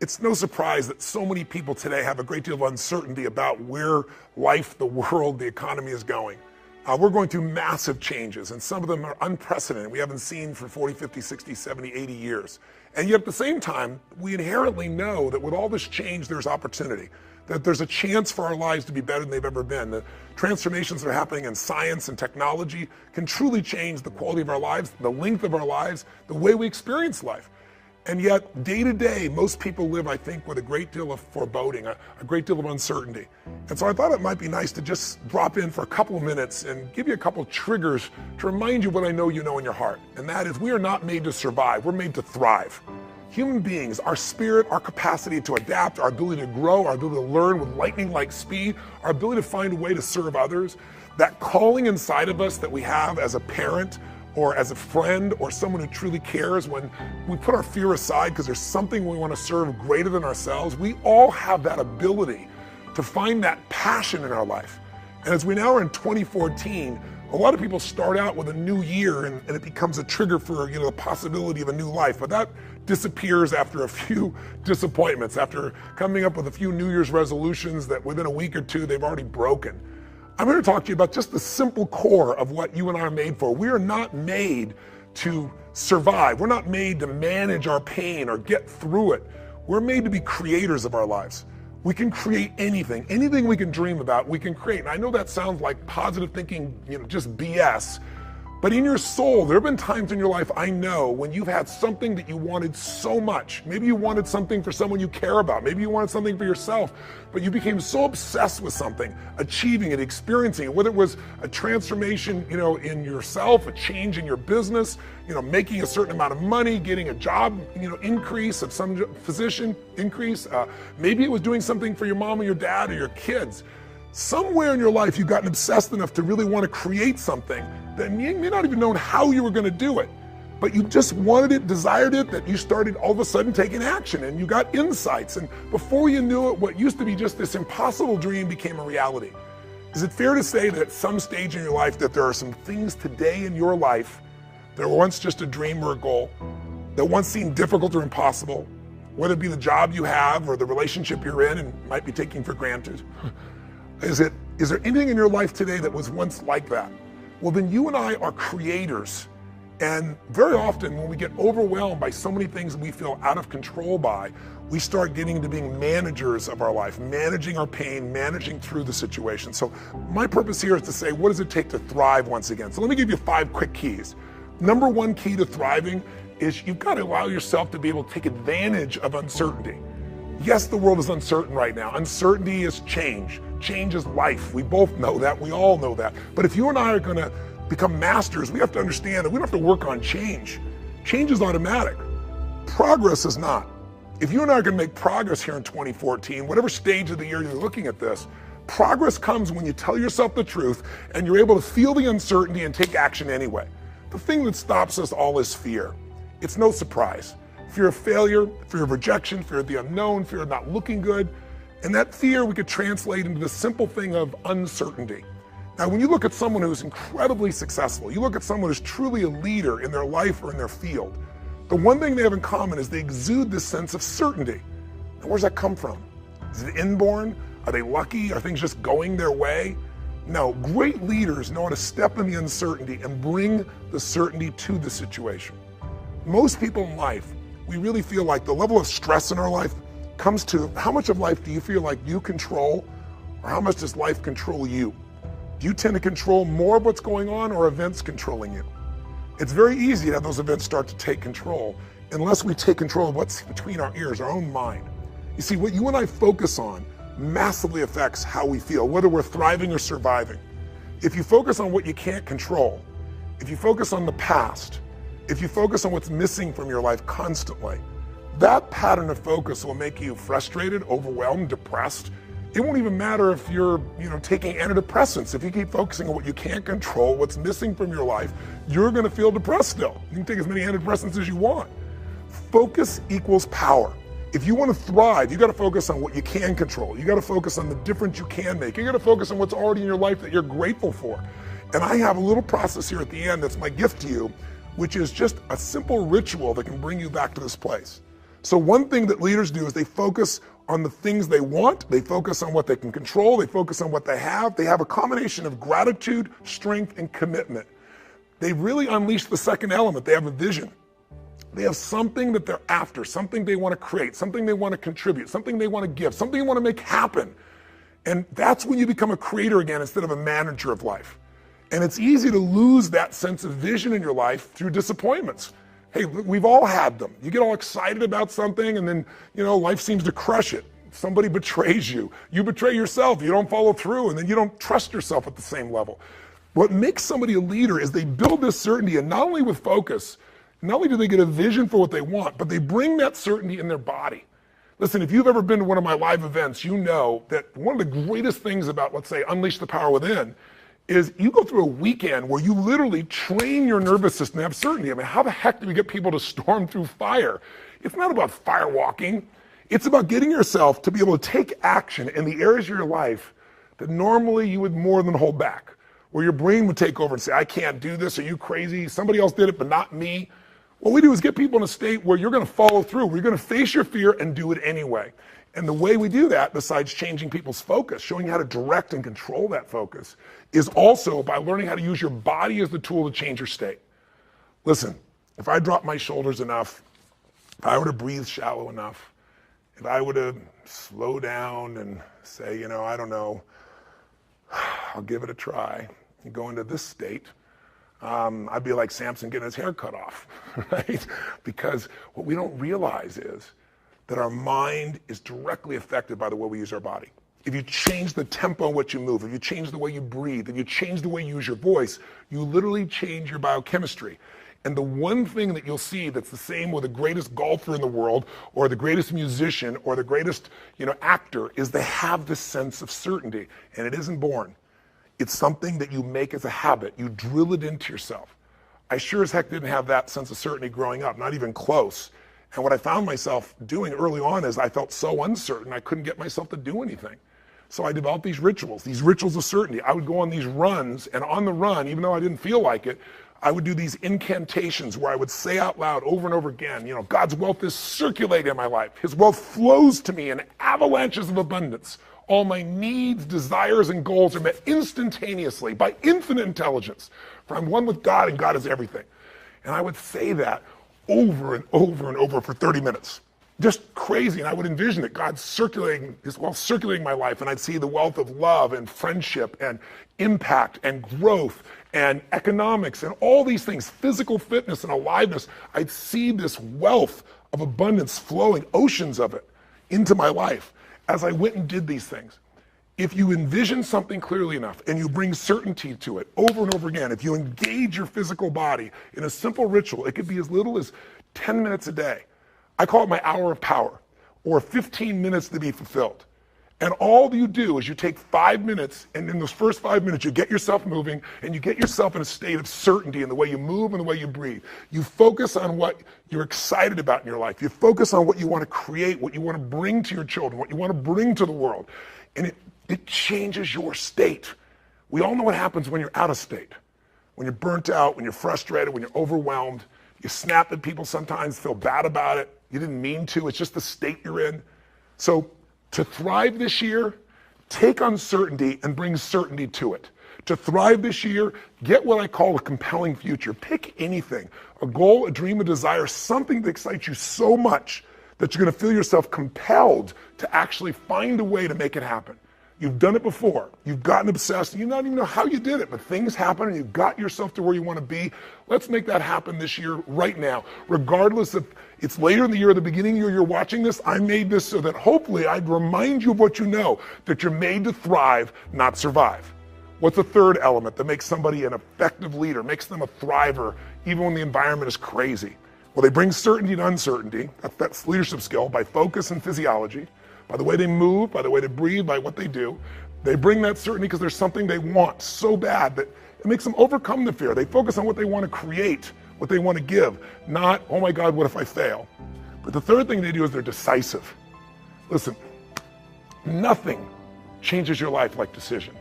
It's no surprise that so many people today have a great deal of uncertainty about where life, the world, the economy is going. We're going through massive changes, and some of them are unprecedented. We haven't seen for 40, 50, 60, 70, 80 years. And yet at the same time, we inherently know that with all this change, there's opportunity, that there's a chance for our lives to be better than they've ever been. The transformations that are happening in science and technology can truly change the quality of our lives, the length of our lives, the way we experience life. And yet, day to day, most people live, I think, with a great deal of foreboding, a great deal of uncertainty. And so I thought it might be nice to just drop in for a couple of minutes and give you a couple of triggers to remind you what I know you know in your heart. And that is, we are not made to survive, we're made to thrive. Human beings, our spirit, our capacity to adapt, our ability to grow, our ability to learn with lightning-like speed, our ability to find a way to serve others, that calling inside of us that we have as a parent, or as a friend, or someone who truly cares, when we put our fear aside because there's something we want to serve greater than ourselves, we all have that ability to find that passion in our life. And as we now are in 2014, a lot of people start out with a new year and it becomes a trigger for the possibility of a new life, but that disappears after a few disappointments, after coming up with a few New Year's resolutions that within a week or two they've already broken. I'm here to talk to you about just the simple core of what you and I are made for. We are not made to survive. We're not made to manage our pain or get through it. We're made to be creators of our lives. We can create anything. Anything we can dream about, we can create. And I know that sounds like positive thinking, just BS. But in your soul, there have been times in your life, I know, when you've had something that you wanted so much. Maybe you wanted something for someone you care about. Maybe you wanted something for yourself, but you became so obsessed with something, achieving it, experiencing it, whether it was a transformation, in yourself, a change in your business, making a certain amount of money, getting a job, increase of some position increase. Maybe it was doing something for your mom or your dad or your kids. Somewhere in your life, you've gotten obsessed enough to really want to create something that you may not even know how you were going to do it, but you just wanted it, desired it, that you started all of a sudden taking action and you got insights. And before you knew it, what used to be just this impossible dream became a reality. Is it fair to say that at some stage in your life that there are some things today in your life that were once just a dream or a goal, that once seemed difficult or impossible, whether it be the job you have or the relationship you're in and might be taking for granted? Is there anything in your life today that was once like that? Well, then you and I are creators. And very often when we get overwhelmed by so many things that we feel out of control by, we start getting into being managers of our life, managing our pain, managing through the situation. So my purpose here is to say, what does it take to thrive once again? So let me give you 5 quick keys. Number 1 key to thriving is you've got to allow yourself to be able to take advantage of uncertainty. Yes, the world is uncertain right now. Uncertainty is change. Change is life. We both know that. We all know that. But if you and I are going to become masters, we have to understand that we don't have to work on change. Change is automatic. Progress is not. If you and I are going to make progress here in 2014, whatever stage of the year you're looking at this, progress comes when you tell yourself the truth and you're able to feel the uncertainty and take action anyway. The thing that stops us all is fear. It's no surprise. Fear of failure, fear of rejection, fear of the unknown, fear of not looking good. And that fear we could translate into the simple thing of uncertainty. Now, when you look at someone who's incredibly successful, you look at someone who's truly a leader in their life or in their field, the one thing they have in common is they exude this sense of certainty. Now, where's that come from? Is it inborn? Are they lucky? Are things just going their way? No, great leaders know how to step in the uncertainty and bring the certainty to the situation. Most people in life, we really feel like the level of stress in our life comes to how much of life do you feel like you control, or how much does life control you? Do you tend to control more of what's going on, or events controlling you? It's very easy to have those events start to take control unless we take control of what's between our ears, our own mind. You see, what you and I focus on massively affects how we feel, whether we're thriving or surviving. If you focus on what you can't control, if you focus on the past, if you focus on what's missing from your life constantly, that pattern of focus will make you frustrated, overwhelmed, depressed. It won't even matter if you're, taking antidepressants. If you keep focusing on what you can't control, what's missing from your life, you're going to feel depressed still. You can take as many antidepressants as you want. Focus equals power. If you want to thrive, you got to focus on what you can control. You got to focus on the difference you can make. You got to focus on what's already in your life that you're grateful for. And I have a little process here at the end that's my gift to you, which is just a simple ritual that can bring you back to this place. So one thing that leaders do is they focus on the things they want, they focus on what they can control, they focus on what they have a combination of gratitude, strength, and commitment. They really unleash the second element. They have a vision. They have something that they're after, something they want to create, something they want to contribute, something they want to give, something they want to make happen. And that's when you become a creator again instead of a manager of life. And it's easy to lose that sense of vision in your life through disappointments. Hey, we've all had them. You get all excited about something and then, life seems to crush it. Somebody betrays you. You betray yourself. You don't follow through and then you don't trust yourself at the same level. What makes somebody a leader is they build this certainty, and not only with focus, not only do they get a vision for what they want, but they bring that certainty in their body. Listen, if you've ever been to one of my live events, you know that one of the greatest things about, let's say, Unleash the Power Within is you go through a weekend where you literally train your nervous system to have certainty. I mean, how the heck do we get people to storm through fire? It's not about firewalking. It's about getting yourself to be able to take action in the areas of your life that normally you would more than hold back, where your brain would take over and say, I can't do this, are you crazy? Somebody else did it, but not me. What we do is get people in a state where you're gonna follow through, where you're gonna face your fear and do it anyway. And the way we do that, besides changing people's focus, showing you how to direct and control that focus, is also by learning how to use your body as the tool to change your state. Listen, if I drop my shoulders enough, if I were to breathe shallow enough, if I were to slow down and say, I don't know, I'll give it a try, and go into this state, I'd be like Samson getting his hair cut off, right? Because what we don't realize is that our mind is directly affected by the way we use our body. If you change the tempo in which you move, if you change the way you breathe, if you change the way you use your voice, you literally change your biochemistry. And the one thing that you'll see that's the same with the greatest golfer in the world, or the greatest musician, or the greatest actor, is they have this sense of certainty, and it isn't born. It's something that you make as a habit. You drill it into yourself. I sure as heck didn't have that sense of certainty growing up, not even close. And what I found myself doing early on is I felt so uncertain, I couldn't get myself to do anything. So I developed these rituals of certainty. I would go on these runs, and on the run, even though I didn't feel like it, I would do these incantations where I would say out loud over and over again, God's wealth is circulating in my life. His wealth flows to me in avalanches of abundance. All my needs, desires, and goals are met instantaneously by infinite intelligence. For I'm one with God, and God is everything. And I would say that over and over and over for 30 minutes. Just crazy. And I would envision that God's circulating, His wealth circulating my life, and I'd see the wealth of love and friendship and impact and growth and economics and all these things, physical fitness and aliveness. I'd see this wealth of abundance flowing, oceans of it, into my life as I went and did these things. If you envision something clearly enough and you bring certainty to it over and over again, if you engage your physical body in a simple ritual, it could be as little as 10 minutes a day. I call it my hour of power, or 15 minutes to be fulfilled. And all you do is you take 5 minutes, and in those first 5 minutes, you get yourself moving, and you get yourself in a state of certainty in the way you move and the way you breathe. You focus on what you're excited about in your life. You focus on what you want to create, what you want to bring to your children, what you want to bring to the world. And it changes your state. We all know what happens when you're out of state. When you're burnt out, when you're frustrated, when you're overwhelmed. You snap at people sometimes, feel bad about it. You didn't mean to, it's just the state you're in. So to thrive this year, take uncertainty and bring certainty to it. To thrive this year, get what I call a compelling future. Pick anything, a goal, a dream, a desire, something that excites you so much that you're gonna feel yourself compelled to actually find a way to make it happen. You've done it before. You've gotten obsessed, and you don't even know how you did it, but things happen and you got yourself to where you want to be. Let's make that happen this year, right now. Regardless if it's later in the year or the beginning of the year you're watching this, I made this so that hopefully I'd remind you of what you know, that you're made to thrive, not survive. What's the third element that makes somebody an effective leader, makes them a thriver, even when the environment is crazy? Well, they bring certainty to uncertainty. That's leadership skill, by focus and physiology. By the way they move, by the way they breathe, by what they do. They bring that certainty because there's something they want so bad that it makes them overcome the fear. They focus on what they want to create, what they want to give, not, oh my God, what if I fail? But the third thing they do is they're decisive. Listen, nothing changes your life like decision.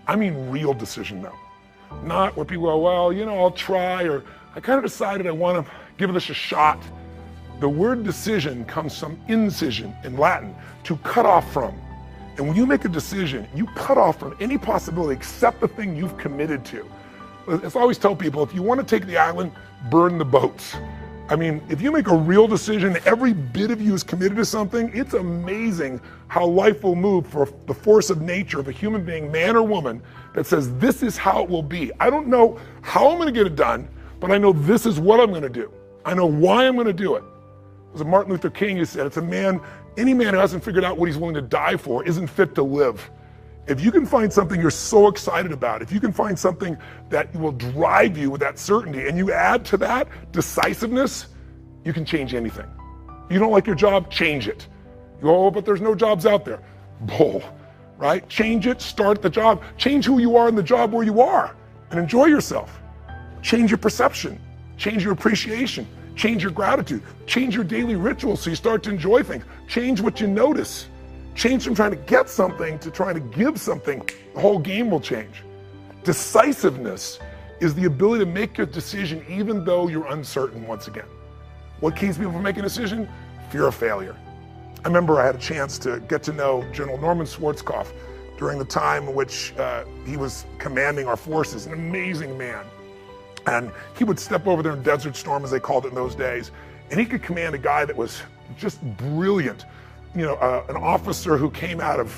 I mean real decision though. Not where people go, well, I'll try, or I kind of decided I want to give this a shot. The word decision comes from incision in Latin, to cut off from. And when you make a decision, you cut off from any possibility except the thing you've committed to. As I always tell people, if you want to take the island, burn the boats. I mean, if you make a real decision, every bit of you is committed to something, it's amazing how life will move for the force of nature of a human being, man or woman, that says, this is how it will be. I don't know how I'm going to get it done, but I know this is what I'm going to do. I know why I'm going to do it. It was Martin Luther King who said, any man who hasn't figured out what he's willing to die for isn't fit to live. If you can find something you're so excited about, if you can find something that will drive you with that certainty, and you add to that decisiveness, you can change anything. You don't like your job, change it. You go, oh, but there's no jobs out there. Bull, right? Change it, start the job, change who you are in the job where you are, and enjoy yourself. Change your perception, change your appreciation, change your gratitude, change your daily rituals so you start to enjoy things, change what you notice. Change from trying to get something to trying to give something. The whole game will change. Decisiveness is the ability to make a decision even though you're uncertain once again. What keeps people from making a decision? Fear of failure. I remember I had a chance to get to know General Norman Schwarzkopf during the time in which he was commanding our forces, an amazing man. And he would step over there in Desert Storm, as they called it in those days, and he could command a guy that was just brilliant. You know, an officer who came out of,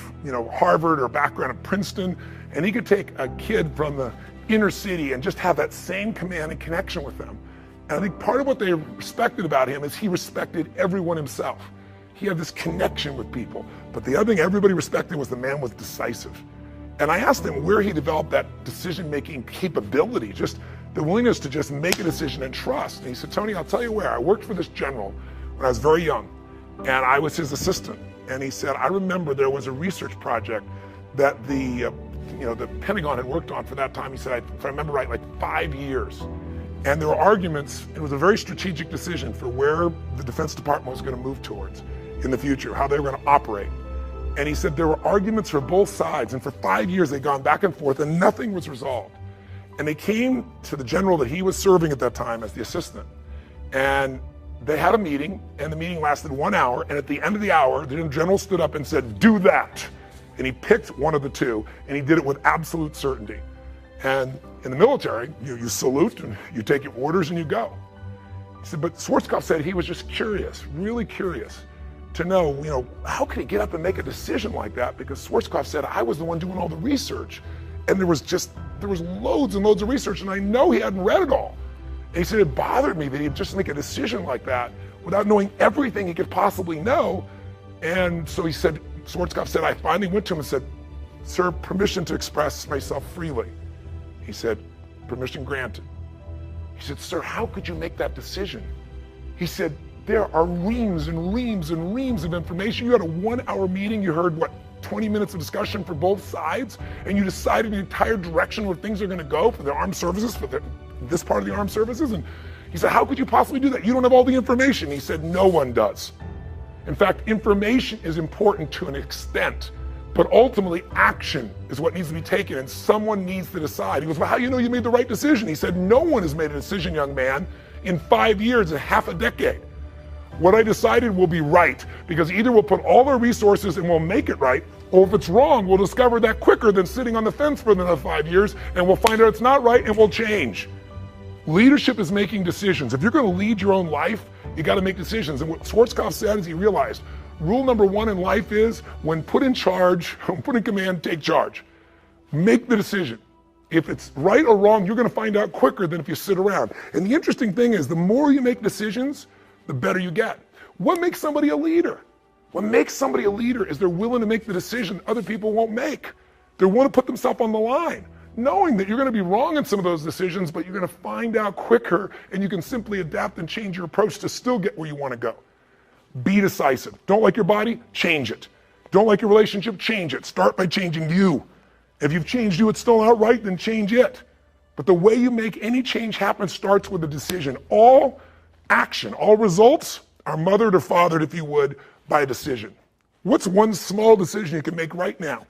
Harvard or background at Princeton, and he could take a kid from the inner city and just have that same command and connection with them. And I think part of what they respected about him is he respected everyone himself. He had this connection with people. But the other thing everybody respected was the man was decisive. And I asked him where he developed that decision-making capability, just the willingness to just make a decision and trust. And he said, Tony, I'll tell you where. I worked for this general when I was very young. And I was his assistant. And he said, I remember there was a research project that the Pentagon had worked on for that time. He said, if I remember right, like 5 years. And there were arguments. It was a very strategic decision for where the Defense Department was going to move towards in the future, how they were going to operate. And he said there were arguments for both sides. And for 5 years, they'd gone back and forth and nothing was resolved. And they came to the general that he was serving at that time as the assistant. And they had a meeting, and the meeting lasted 1 hour, and at the end of the hour, the general stood up and said, do that. And he picked one of the two, and he did it with absolute certainty. And in the military, you salute, and you take your orders, and you go. He said, but Schwarzkopf said he was just curious, really curious, to know, how could he get up and make a decision like that? Because Schwarzkopf said, I was the one doing all the research, and there was loads and loads of research, and I know he hadn't read it all. And he said it bothered me that he'd just make a decision like that without knowing everything he could possibly know. And so he said, Schwarzkopf said, I finally went to him and said, sir, permission to express myself freely. He said, permission granted. He said, sir, how could you make that decision? He said, there are reams and reams and reams of information. You had a 1 hour meeting, you heard 20 minutes of discussion for both sides, and you decided the entire direction where things are going to go for the armed services, for this part of the armed services. And he said, how could you possibly do that? You don't have all the information. He said, no one does. In fact, information is important to an extent, but ultimately action is what needs to be taken, and someone needs to decide. He goes, well, how do you know you made the right decision? He said, no one has made a decision, young man, in 5 years and half a decade. What I decided will be right, because either we'll put all our resources and we'll make it right, or if it's wrong, we'll discover that quicker than sitting on the fence for another 5 years, and we'll find out it's not right and we'll change. Leadership is making decisions. If you're going to lead your own life, you got to make decisions. And what Schwarzkopf said is he realized rule number one in life is when put in charge, when put in command, take charge. Make the decision. If it's right or wrong, you're going to find out quicker than if you sit around. And the interesting thing is the more you make decisions, the better you get. What makes somebody a leader? What makes somebody a leader is they're willing to make the decision other people won't make. They want to put themselves on the line, knowing that you're going to be wrong in some of those decisions, but you're going to find out quicker, and you can simply adapt and change your approach to still get where you want to go. Be decisive. Don't like your body? Change it. Don't like your relationship? Change it. Start by changing you. If you've changed you, it's still not right, then change it. But the way you make any change happen starts with a decision. All action, all results are mothered or fathered, if you would, by a decision. What's one small decision you can make right now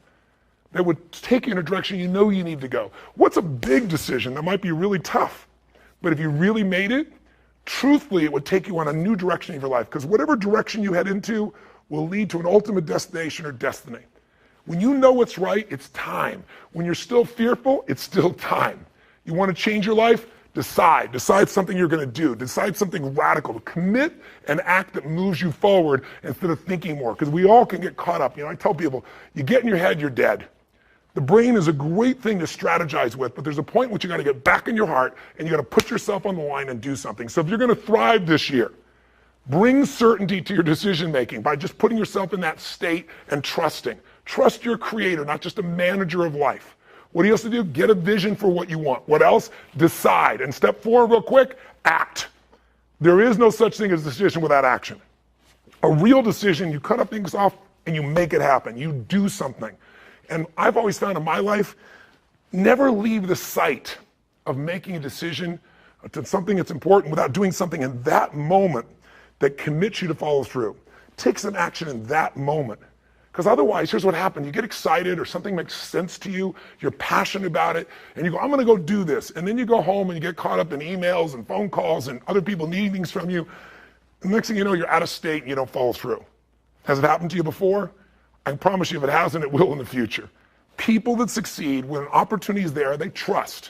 that would take you in a direction you know you need to go? What's a big decision that might be really tough, but if you really made it, truthfully, it would take you on a new direction of your life, because whatever direction you head into will lead to an ultimate destination or destiny. When you know what's right, it's time. When you're still fearful, it's still time. You want to change your life? Decide. Decide something you're going to do. Decide something radical. Commit an act that moves you forward instead of thinking more, because we all can get caught up. I tell people, you get in your head, you're dead. The brain is a great thing to strategize with, but there's a point in which you got to get back in your heart and you got to put yourself on the line and do something. So if you're going to thrive this year, bring certainty to your decision making by just putting yourself in that state and trusting. Trust your creator, not just a manager of life. What do you have to do? Get a vision for what you want. What else? Decide. And step 4, real quick, act. There is no such thing as a decision without action. A real decision, you cut up things off and you make it happen. You do something. And I've always found in my life, never leave the sight of making a decision to something that's important without doing something in that moment that commits you to follow through. Take some action in that moment. Because otherwise, here's what happens. You get excited or something makes sense to you, you're passionate about it, and you go, I'm going to go do this. And then you go home and you get caught up in emails and phone calls and other people needing things from you. And the next thing you know, you're out of state and you don't follow through. Has it happened to you before? I can promise you if it hasn't, it will in the future. People that succeed, when an opportunity is there, they trust.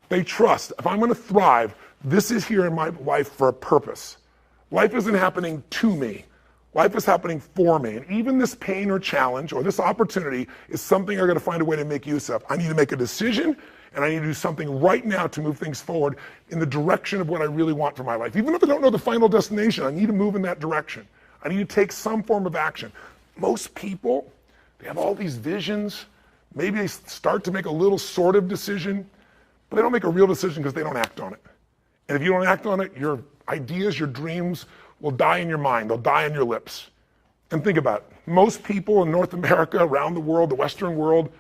They trust. If I'm going to thrive, this is here in my life for a purpose. Life isn't happening to me. Life is happening for me. And even this pain or challenge or this opportunity is something I'm going to find a way to make use of. I need to make a decision, and I need to do something right now to move things forward in the direction of what I really want for my life. Even if I don't know the final destination, I need to move in that direction. I need to take some form of action. Most people, they have all these visions. Maybe they start to make a little sort of decision, but they don't make a real decision because they don't act on it. And if you don't act on it, your ideas, your dreams will die in your mind. They'll die on your lips. And think about it. Most people in North America, around the world, the Western world,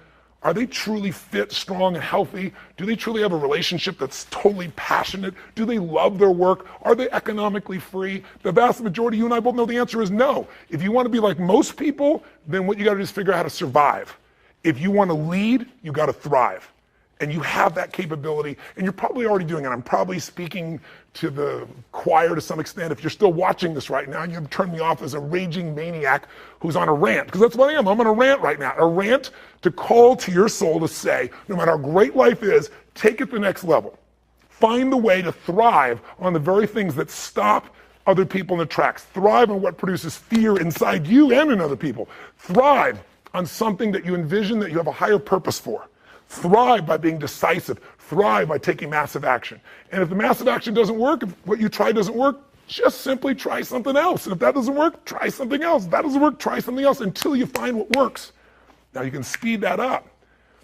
are they truly fit, strong, and healthy? Do they truly have a relationship that's totally passionate? Do they love their work? Are they economically free? The vast majority, you and I both know the answer is no. If you want to be like most people, then what you got to do is figure out how to survive. If you want to lead, you got to thrive. And you have that capability, and you're probably already doing it. I'm probably speaking to the choir to some extent. If you're still watching this right now, you've turned me off as a raging maniac who's on a rant, because that's what I am. I'm on a rant right now. A rant to call to your soul to say, no matter how great life is, take it to the next level. Find the way to thrive on the very things that stop other people in their tracks. Thrive on what produces fear inside you and in other people. Thrive on something that you envision that you have a higher purpose for. Thrive by being decisive. Thrive by taking massive action. And if the massive action doesn't work, if what you try doesn't work, just simply try something else. And if that doesn't work, try something else. If that doesn't work, try something else until you find what works. Now you can speed that up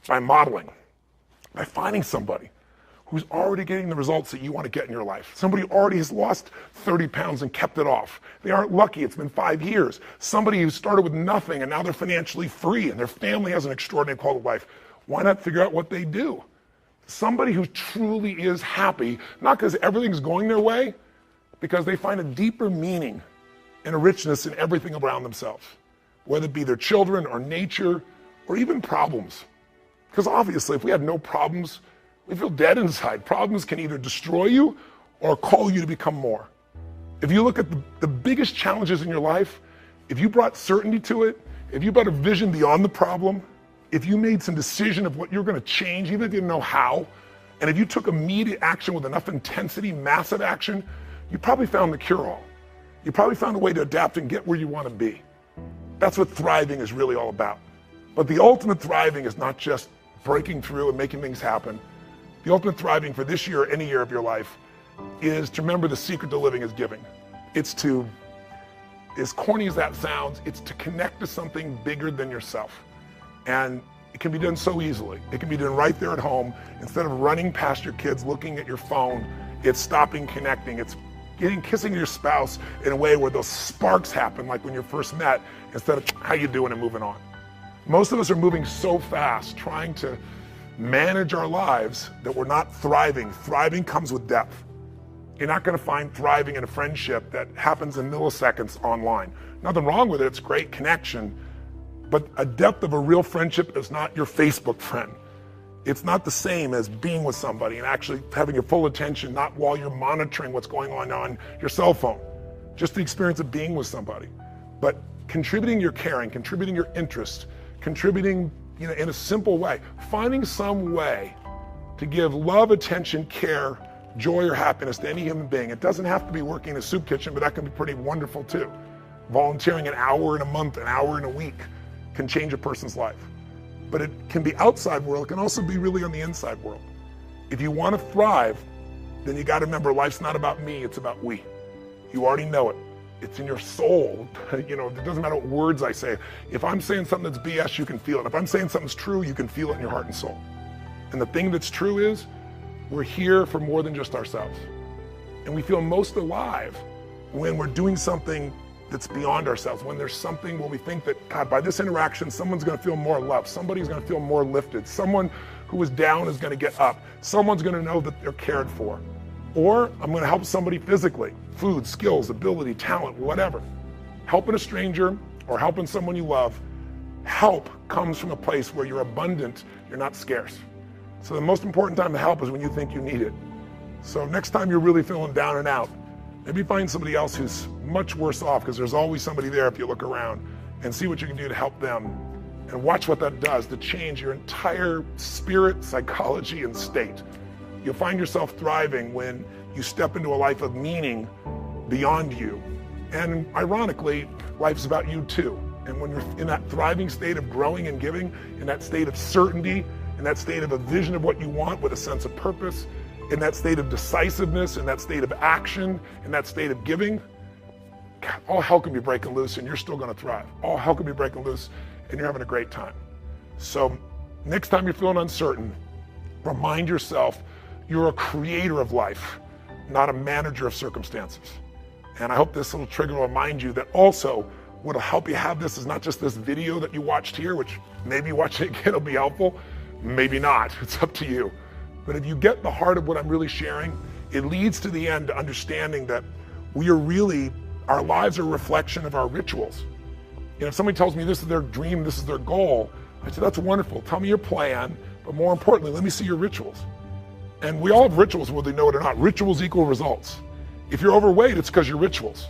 by modeling, by finding somebody who's already getting the results that you want to get in your life. Somebody who already has lost 30 pounds and kept it off. They aren't lucky, it's been 5 years. Somebody who started with nothing and now they're financially free and their family has an extraordinary quality of life. Why not figure out what they do? Somebody who truly is happy, not because everything's going their way, because they find a deeper meaning and a richness in everything around themselves, whether it be their children or nature or even problems. Because obviously, if we had no problems, we feel dead inside. Problems can either destroy you or call you to become more. If you look at the biggest challenges in your life, if you brought certainty to it, if you brought a vision beyond the problem, if you made some decision of what you're going to change, even if you didn't know how, and if you took immediate action with enough intensity, massive action, you probably found the cure-all. You probably found a way to adapt and get where you want to be. That's what thriving is really all about. But the ultimate thriving is not just breaking through and making things happen. The ultimate thriving for this year or any year of your life is to remember the secret to living is giving. It's to, as corny as that sounds, it's to connect to something bigger than yourself. And it can be done so easily. It can be done right there at home. Instead of running past your kids, looking at your phone, it's stopping connecting. It's kissing your spouse in a way where those sparks happen, like when you first met, instead of how you doing and moving on. Most of us are moving so fast, trying to manage our lives, that we're not thriving. Thriving comes with depth. You're not going to find thriving in a friendship that happens in milliseconds online. Nothing wrong with it. It's great connection. But a depth of a real friendship is not your Facebook friend. It's not the same as being with somebody and actually having your full attention, not while you're monitoring what's going on your cell phone. Just the experience of being with somebody. But contributing your caring, contributing your interest, contributing in a simple way, finding some way to give love, attention, care, joy, or happiness to any human being. It doesn't have to be working in a soup kitchen, but that can be pretty wonderful too. Volunteering an hour in a month, an hour in a week can change a person's life. But it can be outside world, it can also be really on the inside world. If you want to thrive, then you got to remember life's not about me, it's about we. You already know it. It's in your soul. It doesn't matter what words I say. If I'm saying something that's BS, you can feel it. If I'm saying something's true, you can feel it in your heart and soul. And the thing that's true is, we're here for more than just ourselves. And we feel most alive when we're doing something that's beyond ourselves, when there's something where we think that, God, by this interaction, someone's gonna feel more loved, somebody's gonna feel more lifted, someone who is down is gonna get up, someone's gonna know that they're cared for. Or I'm gonna help somebody physically, food, skills, ability, talent, whatever. Helping a stranger or helping someone you love, help comes from a place where you're abundant, you're not scarce. So the most important time to help is when you think you need it. So next time you're really feeling down and out, maybe find somebody else who's much worse off, because there's always somebody there if you look around, and see what you can do to help them. And watch what that does to change your entire spirit, psychology, and state. You'll find yourself thriving when you step into a life of meaning beyond you. And ironically, life's about you too. And when you're in that thriving state of growing and giving, in that state of certainty, in that state of a vision of what you want with a sense of purpose, in that state of decisiveness, in that state of action, in that state of giving, God, all hell can be breaking loose and you're still gonna thrive. All hell can be breaking loose and you're having a great time. So next time you're feeling uncertain, remind yourself you're a creator of life, not a manager of circumstances. And I hope this little trigger will remind you that also what'll help you have this is not just this video that you watched here, which maybe watching it again will be helpful, maybe not, it's up to you. But if you get the heart of what I'm really sharing, it leads to the end to understanding that our lives are a reflection of our rituals. If somebody tells me this is their dream, this is their goal, I say, that's wonderful, tell me your plan, but more importantly, let me see your rituals. And we all have rituals whether they know it or not. Rituals equal results. If you're overweight, it's because your rituals.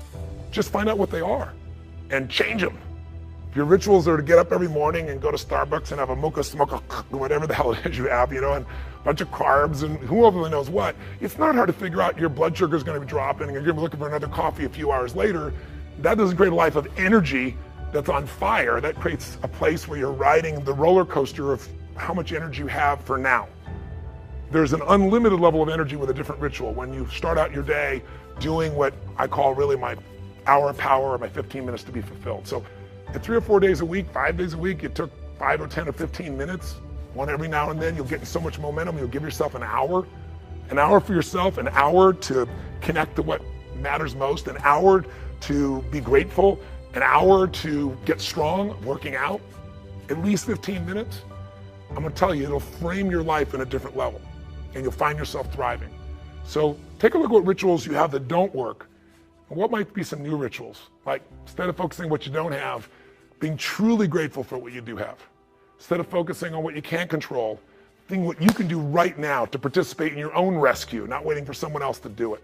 Just find out what they are and change them. If your rituals are to get up every morning and go to Starbucks and have a mocha, whatever the hell it is you have, and a bunch of carbs and whoever really knows what, it's not hard to figure out your blood sugar is going to be dropping and you're going to be looking for another coffee a few hours later. That doesn't create a life of energy that's on fire. That creates a place where you're riding the roller coaster of how much energy you have for now. There's an unlimited level of energy with a different ritual. When you start out your day doing what I call really my hour of power or my 15 minutes to be fulfilled. So at 3 or 4 days a week, 5 days a week, it took 5 or 10 or 15 minutes, one every now and then, you'll get so much momentum, you'll give yourself an hour for yourself, an hour to connect to what matters most, an hour to be grateful, an hour to get strong, working out, at least 15 minutes. I'm gonna tell you, it'll frame your life in a different level and you'll find yourself thriving. So take a look at what rituals you have that don't work and what might be some new rituals. Like instead of focusing on what you don't have, being truly grateful for what you do have. Instead of focusing on what you can't control, think what you can do right now to participate in your own rescue, not waiting for someone else to do it.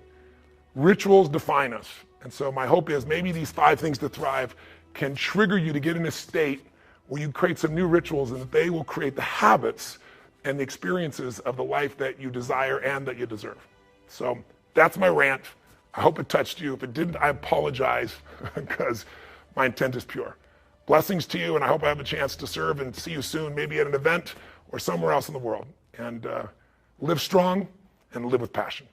Rituals define us. And so my hope is maybe these 5 things to thrive can trigger you to get in a state where you create some new rituals and that they will create the habits and the experiences of the life that you desire and that you deserve. So that's my rant. I hope it touched you. If it didn't, I apologize because my intent is pure. Blessings to you, and I hope I have a chance to serve and see you soon, maybe at an event or somewhere else in the world. And live strong and live with passion.